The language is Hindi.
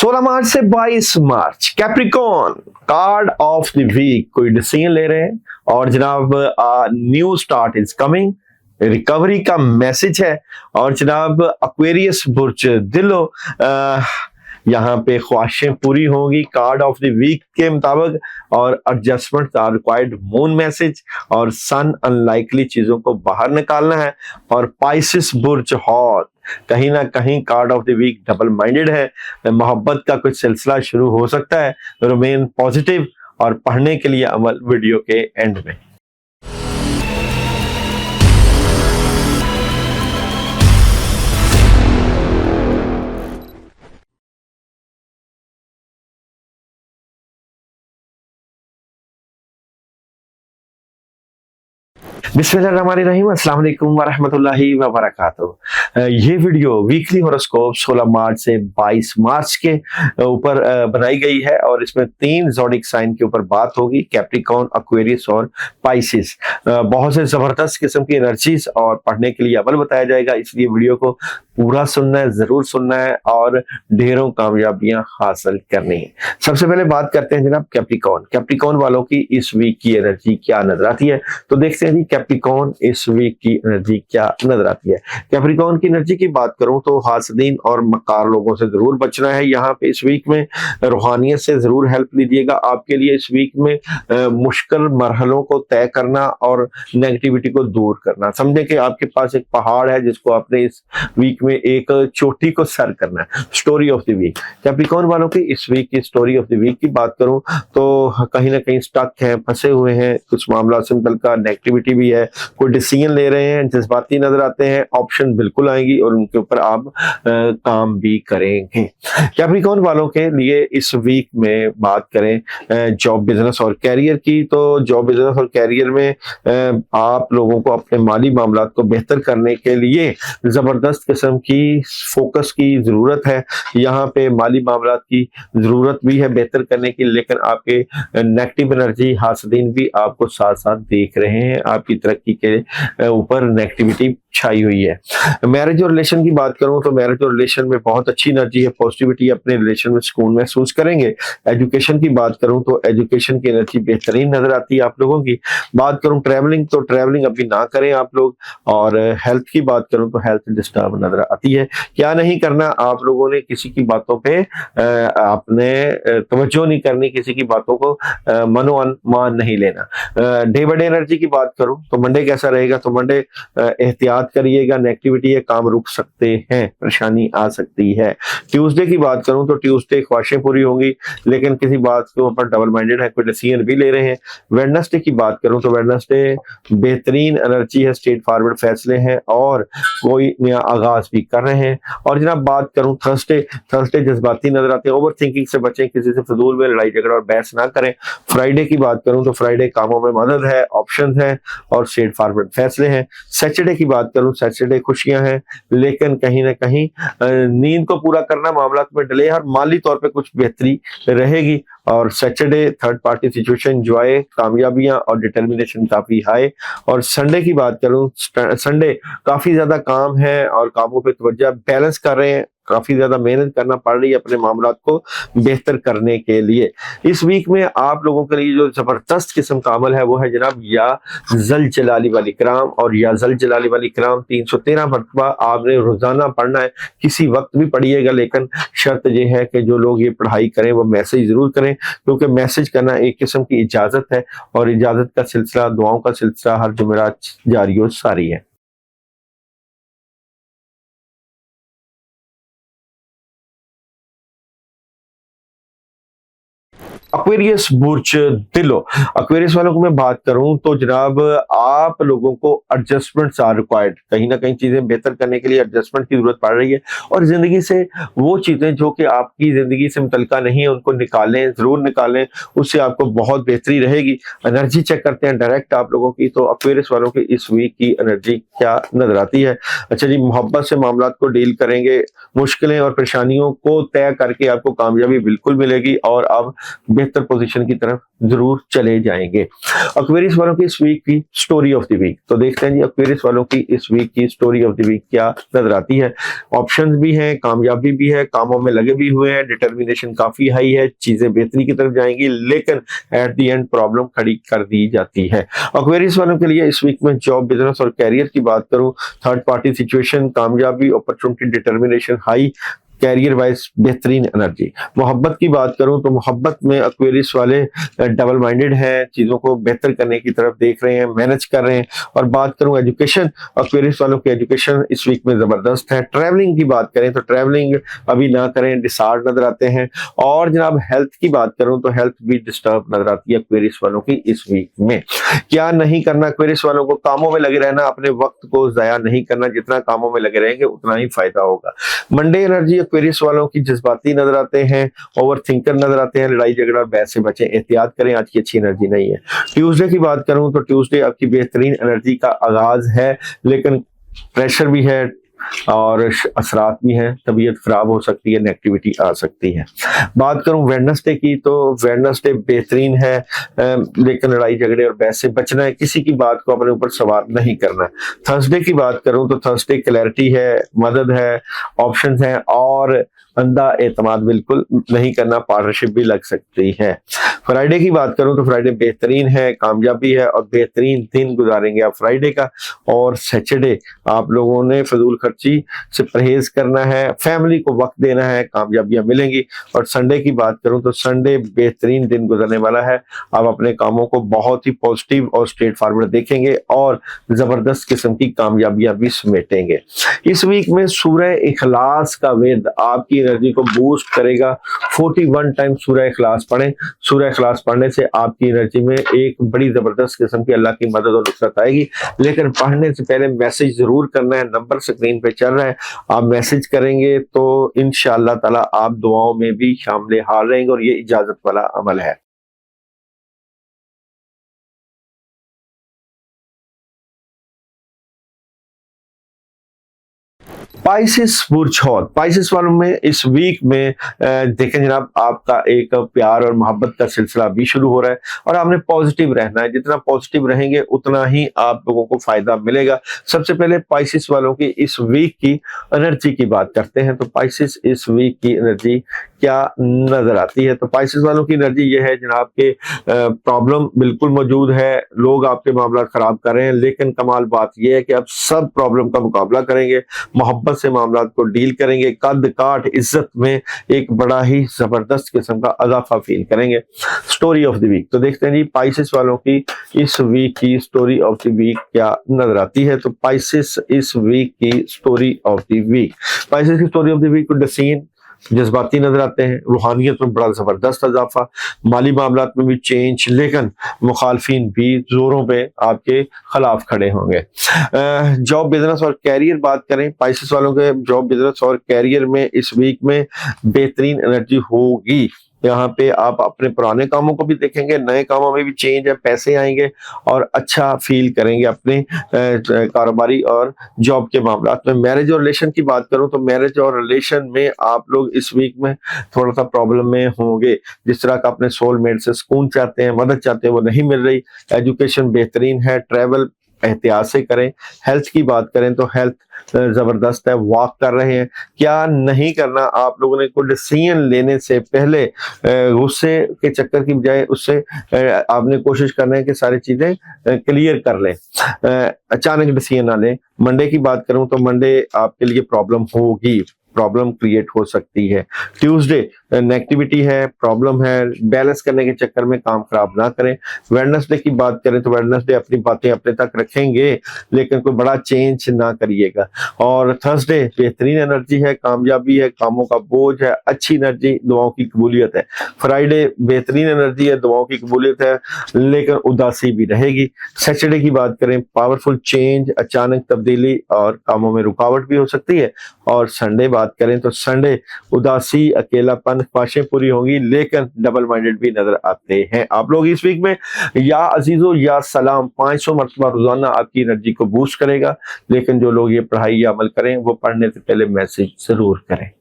16 मार्च से 22 March Capricorn card of the week कोई डिसीजन ले रहे हैं और जनाब new start is coming, recovery का मैसेज है। और जनाब एक्वेरियस बुर्ज दिलो यहाँ पे ख्वाहिशें पूरी होंगी कार्ड ऑफ द वीक के मुताबिक, और adjustment are required moon message, और सन अनलाइकली चीजों को बाहर निकालना है। और पाइसिस बुर्ज हॉट कहीं ना कहीं card of the week double minded है, मोहब्बत का कुछ सिलसिला शुरू हो सकता है। रिमेन पॉजिटिव और पढ़ने के लिए अमल वीडियो के एंड में। बिस्मिल्लाहिर्रहमानिर्रहीम, अस्सलाम वालेकुम वरहमतुल्लाहि वबरकातुहू। ये वीडियो वीकली हॉरोस्कोप 16 मार्च से 22 मार्च के ऊपर बनाई गई है और इसमें 3 ज़ोडिक साइन के ऊपर बात होगी, कैप्रिकॉन, एक्वेरियस और पाइसिस। बहुत से जबरदस्त किस्म की एनर्जीज और पढ़ने के लिए अमल बताया जाएगा, इसलिए वीडियो को पूरा सुनना है, जरूर सुनना है और ढेरों कामयाबियां हासिल करनी है। सबसे पहले बात करते हैं जनाब कैप्रिकॉन। कैप्रिकॉन वालों की इस वीक की एनर्जी क्या नजर आती है, तो देखते हैं जी कैप्रिकॉन इस वीक की एनर्जी क्या नजर आती है। कैप्रिकॉन की एनर्जी की बात करूं तो हासदीन और मक्कार लोगों से जरूर बचना है। यहाँ पे इस वीक में रूहानियत से जरूर हेल्प लीजिएगा। आपके लिए इस वीक में मुश्किल मरहलों को तय करना और नेगेटिविटी को दूर करना। समझे कि आपके पास एक पहाड़ है जिसको आपने इस वीक में एक चोटी को सर करना है। Story of the week, Capricorn वालों की इस वीक की स्टोरी ऑफ द वीक की बात करूं तो कहीं ना कहीं स्टक है, फंसे हुए हैं, कुछ मामला सिंपल का नेगेटिविटी भी है, कोई डिसीजन ले रहे हैं, जज्बाती नजर आते हैं, ऑप्शन बिल्कुल आएंगी और उनके ऊपर आप काम भी करेंगे। कैप्रिकॉन वालों के लिए इस वीक में बात करें जॉब, बिजनेस और कैरियर की, तो जॉब, बिजनेस और कैरियर में आप लोगों को अपने माली मामला को बेहतर करने के लिए जबरदस्त किस्म की फोकस की जरूरत है। यहाँ पे माली मामला की जरूरत भी है बेहतर करने की, लेकिन आपके नेगेटिव एनर्जी हासदीन भी आपको साथ साथ देख रहे हैं, आपकी तरक्की के ऊपर नेगेटिविटी छाई हुई है। मैरिज और रिलेशन की बात करूं तो मैरिज और रिलेशन में बहुत अच्छी एनर्जी है, पॉजिटिविटी, अपने रिलेशन में सुकून महसूस करेंगे। एजुकेशन की बात करूं तो एजुकेशन की एनर्जी बेहतरीन नजर आती है आप लोगों की। बात करूं ट्रैवलिंग तो ट्रैवलिंग अभी ना करें आप लोग, और हेल्थ की बात करूं तो हेल्थ डिस्टर्ब नजर आती है। क्या नहीं करना, आप लोगों ने किसी की बातों पे आपने तवज्जो नहीं करनी, किसी की बातों को मनो मान नहीं लेना। डे बाय डे एनर्जी की बात करूं तो मंडे कैसा रहेगा, तो मंडे एहतियात करिएगा, नेगेटिविटी है, काम रुक सकते हैं, परेशानी आ सकती है। ट्यूसडे की बात करूं तो ट्यूसडे ख्वाहिशें पूरी होंगी, लेकिन किसी बात के ऊपर डबल माइंडेड है, कोई डिसीजन भी ले रहे हैं। वेडनेसडे की बात करूं तो वेडनेसडे बेहतरीन एनर्जी है, स्ट्रेट फॉरवर्ड फैसले हैं और कोई नया आगाज भी कर रहे हैं। और जनाब बात करूं थर्सडे, थर्सडे जज्बाती नजर आते हैं, ओवर थिंकिंग से बचें, किसी से फजूल में लड़ाई झगड़ा और बहस ना करें। फ्राइडे की बात करूं तो फ्राइडे कामों में मदद है, ऑप्शंस हैं और स्ट्रेट फॉरवर्ड फैसले हैं। सैटरडे की बात करूं, सैटरडे खुशियां हैं, लेकिन कहीं ना कहीं नींद को पूरा करना, मामला में डिले और माली तौर पे कुछ बेहतरी रहेगी। और Saturday third party situation enjoy, कामयाबियां और डिटर्मिनेशन काफी हाई। और संडे की बात करूं, संडे काफी ज्यादा काम है और कामों पे तवज्जो बैलेंस कर रहे हैं, काफी ज्यादा मेहनत करना पड़ रही है अपने मामलात को बेहतर करने के लिए। इस वीक में आप लोगों के लिए जो जबरदस्त किस्म का अमल है वो है जनाब या जल जलाली वाली कराम, और या जल जलाली वाली कराम 313 मरतबा आपने रोजाना पढ़ना है। किसी वक्त भी पढ़िएगा, लेकिन शर्त यह है कि जो लोग ये पढ़ाई करें वो मैसेज जरूर करें, क्योंकि मैसेज करना एक किस्म की इजाजत है और इजाजत का सिलसिला, दुआओं का सिलसिला हर जुमेरात जारी और सारी है। एक्वेरियस बुर्ज दिलो, एक्वेरियस वालों को मैं बात करूं तो जनाब आप लोगों को एडजस्टमेंट्स आर रिक्वायर्ड, कहीं ना कहीं चीजें बेहतर करने के लिए एडजस्टमेंट की जरूरत पड़ रही है। और जिंदगी से वो चीजें जो कि आपकी जिंदगी से मुतल्लिका नहीं है उनको निकालें, जरूर निकालें, उससे आपको बहुत बेहतरी रहेगी। एनर्जी चेक करते हैं डायरेक्ट आप लोगों की, तो एक्वेरियस वालों की इस वीक की एनर्जी क्या नजर आती है। अच्छा जी, मोहब्बत से मामला को डील करेंगे, मुश्किलें और परेशानियों को तय करके आपको कामयाबी बिल्कुल मिलेगी और आप बेहतर पोजीशन की तरफ जरूर चले जाएंगे। एक्वेरियस वालों की इस वीक की स्टोरी ऑफ द वीक, तो देखते हैं जी एक्वेरियस वालों की इस वीक की स्टोरी ऑफ द वीक क्या नजर आती है। ऑप्शंस भी हैं, कामयाबी भी है, कामों में लगे भी हुए हैं, डिटर्मिनेशन काफी हाई है, चीजें बेहतरी की तरफ जाएंगी, लेकिन एट द एंड प्रॉब्लम खड़ी कर दी जाती है। एक्वेरियस वालों के लिए इस वीक में जॉब, बिजनेस और कैरियर की बात करूं, थर्ड पार्टी सिचुएशन, कामयाबी, opportunity, determination high, career wise बेहतरीन एनर्जी। मोहब्बत की बात करूं तो मोहब्बत में एक्वेरियस वाले डबल माइंडेड हैं, चीजों को बेहतर करने की तरफ देख रहे हैं, मैनेज कर रहे हैं। और बात करूं एजुकेशन, एक्वेरियस वालों की एजुकेशन इस वीक में जबरदस्त है। ट्रैवलिंग की बात करें तो ट्रैवलिंग अभी ना करें, डिसार्ड नजर आते हैं। और जनाब हेल्थ की बात करूं तो हेल्थ भी डिस्टर्ब नजर आती है एक्वेरियस वालों की इस वीक में। क्या नहीं करना एक्वेरियस वालों को, कामों में लगे रहना, अपने वक्त को जाया नहीं करना, जितना कामों में लगे रहेंगे उतना ही फायदा होगा। मंडे एनर्जी एक्वेरियस वालों की जज्बाती नजर आते हैं, ओवर थिंकर नजर आते हैं, लड़ाई झगड़ा बहस से बचें, एहतियात करें, आज की अच्छी एनर्जी नहीं है। ट्यूसडे की बात करूं तो ट्यूसडे आपकी बेहतरीन एनर्जी का आगाज है, लेकिन प्रेशर भी है और असरात भी हैं, तबीयत खराब हो सकती है, नेगेटिविटी आ सकती है। बात करूं वेडनेसडे की तो वेडनेसडे बेहतरीन है, लेकिन लड़ाई झगड़े और बहस से बचना है, किसी की बात को अपने ऊपर सवार नहीं करना। थर्सडे की बात करूं तो थर्सडे क्लैरिटी है, मदद है, ऑप्शंस हैं और अंधा एतमाद बिल्कुल नहीं करना, पार्टनरशिप भी लग सकती है। फ्राइडे की बात करूं तो फ्राइडे बेहतरीन है, कामयाबी है और बेहतरीन दिन गुजारेंगे आप फ्राइडे का। और सैटरडे आप लोगों ने फजूल खर्ची से परहेज करना है, फैमिली को वक्त देना है, कामयाबियां मिलेंगी। और संडे की बात करूं तो संडे बेहतरीन दिन गुजरने वाला है, आप अपने कामों को बहुत ही पॉजिटिव और स्ट्रेट फॉरवर्ड देखेंगे और जबरदस्त किस्म की कामयाबियां भी समेटेंगे। इस वीक में सूरह इखलास का वेद आपकी एनर्जी को बूस्ट करेगा। 41 टाइम सूरह इखलास पढ़ें, सूरह इखलास पढ़ने से आपकी एनर्जी में एक बड़ी जबरदस्त किस्म की अल्लाह की मदद और नुसरत आएगी। लेकिन पढ़ने से पहले मैसेज जरूर करना है, नंबर स्क्रीन पे चल रहा है, आप मैसेज करेंगे तो इंशाअल्लाह ताला आप दुआओं में भी शामिल हाल रहेंगे और ये इजाजत वाला अमल है। पाइसेस बुर्ज पाइसेस वालों में इस वीक में देखें जनाब, आपका एक प्यार और मोहब्बत का सिलसिला भी शुरू हो रहा है और आपने पॉजिटिव रहना है। जितना पॉजिटिव रहेंगे उतना ही आप लोगों को फायदा मिलेगा। सबसे पहले पाइसेस वालों की इस वीक की एनर्जी की बात करते हैं। तो पाइसेस इस वीक की एनर्जी क्या नजर आती है? तो पाइसेस वालों की एनर्जी ये है जनाब के प्रॉब्लम बिल्कुल मौजूद है, लोग आपके मामला खराब कर रहे हैं, लेकिन कमाल बात यह है कि आप सब प्रॉब्लम का मुकाबला करेंगे, मोहब्बत से मामला को डील करेंगे, कद काट इज्जत में एक बड़ा ही जबरदस्त किस्म का अजाफा फील करेंगे। स्टोरी ऑफ द वीक, तो देखते हैं जी पाइसेस वालों की इस वीक की स्टोरी ऑफ द वीक क्या नजर आती है। तो पाइसेस इस वीक की story of the week, Pisces की स्टोरी ऑफ द वीक को सीन जज्बाती नजर आते हैं, रूहानियत में बड़ा जबरदस्त इजाफा, माली मामलात में भी चेंज, लेकिन मुखालफिन भी जोरों पे आपके खिलाफ खड़े होंगे। जॉब, बिजनेस और कैरियर बात करें, पाइसेस वालों के जॉब, बिजनेस और कैरियर में इस वीक में बेहतरीन एनर्जी होगी। यहाँ पे आप अपने पुराने कामों को भी देखेंगे, नए कामों में भी चेंज है, पैसे आएंगे और अच्छा फील करेंगे अपने कारोबारी और जॉब के मामला में। मैरिज और रिलेशन की बात करूं तो मैरिज और रिलेशन में आप लोग इस वीक में थोड़ा सा प्रॉब्लम में होंगे। जिस तरह का अपने सोलमेट से सुकून चाहते हैं, मदद चाहते हैं, वो नहीं मिल रही। एजुकेशन बेहतरीन है, ट्रैवल एहतियात से करें। हेल्थ की बात करें तो हेल्थ जबरदस्त है, वॉक कर रहे हैं। क्या नहीं करना, आप लोगों ने कोई डिसीजन लेने से पहले गुस्से के चक्कर की बजाय उससे आपने कोशिश करना है कि सारी चीजें क्लियर कर लें, अचानक डिसीजन ना लें। मंडे की बात करूं तो मंडे आपके लिए प्रॉब्लम होगी, प्रॉब्लम क्रिएट हो सकती है। ट्यूसडे नेगेटिविटी है, प्रॉब्लम है, बैलेंस करने के चक्कर में काम खराब ना करें। वेडनेसडे की बात करें तो वेडनेसडे अपनी बातें अपने तक रखेंगे, लेकिन कोई बड़ा चेंज ना करिएगा। और थर्सडे बेहतरीन एनर्जी है, कामयाबी है, कामों का बोझ है, अच्छी एनर्जी, दुआओं की कबूलियत है। फ्राइडे बेहतरीन एनर्जी है, दुआओं की कबूलियत है, लेकिन उदासी भी रहेगी। सैटरडे की बात करें, पावरफुल चेंज, अचानक तब्दीली और कामों में रुकावट भी हो सकती है। और संडे बात करें तो संडे उदासी, अकेलापन, ख्वाहिशें पूरी होंगी, लेकिन डबल माइंडेड भी नजर आते हैं आप लोग इस वीक में। या अजीजों या सलाम 500 मरतबा रोजाना आपकी एनर्जी को बूस्ट करेगा, लेकिन जो लोग ये पढ़ाई या अमल करें वो पढ़ने से पहले मैसेज जरूर करें।